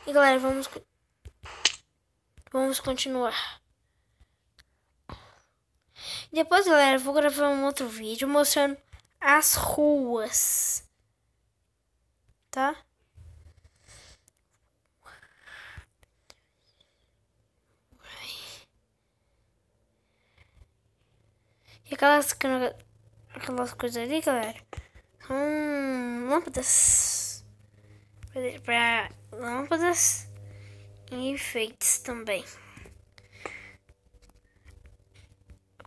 E galera, vamos continuar. Depois, galera, eu vou gravar um outro vídeo mostrando as ruas, tá? E aquelas coisas ali, galera, são lâmpadas para lâmpadas e enfeites também.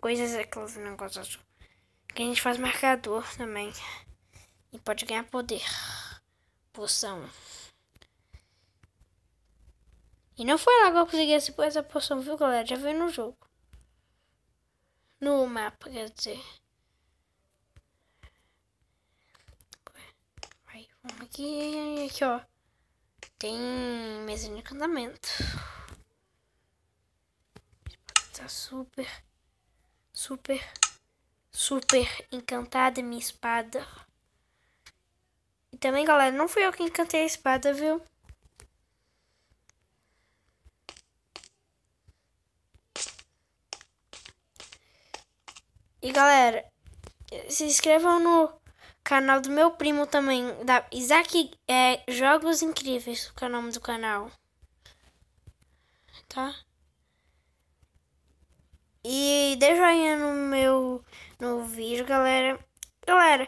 Coisas, aqueles negócios que a gente faz marcador também. E pode ganhar poder. Poção. E não foi lá que eu consegui essa poção, viu, galera? Já veio no jogo. No mapa, quer dizer. Aí, vamos aqui. Aqui, ó. Tem mesa de encantamento. Tá super encantada minha espada. E também, galera, não fui eu que encantei a espada, viu? E galera, se inscrevam no canal do meu primo também, da Isaac Jogos Incríveis, que é o nome do canal. Tá? E dê joinha no vídeo, galera. Galera,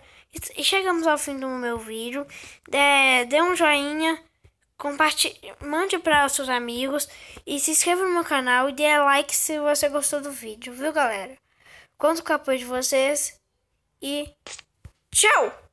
chegamos ao fim do meu vídeo. Dê um joinha, compartilhe, mande para os seus amigos e se inscreva no meu canal e dê like se você gostou do vídeo, viu, galera? Conto com o apoio de vocês e tchau!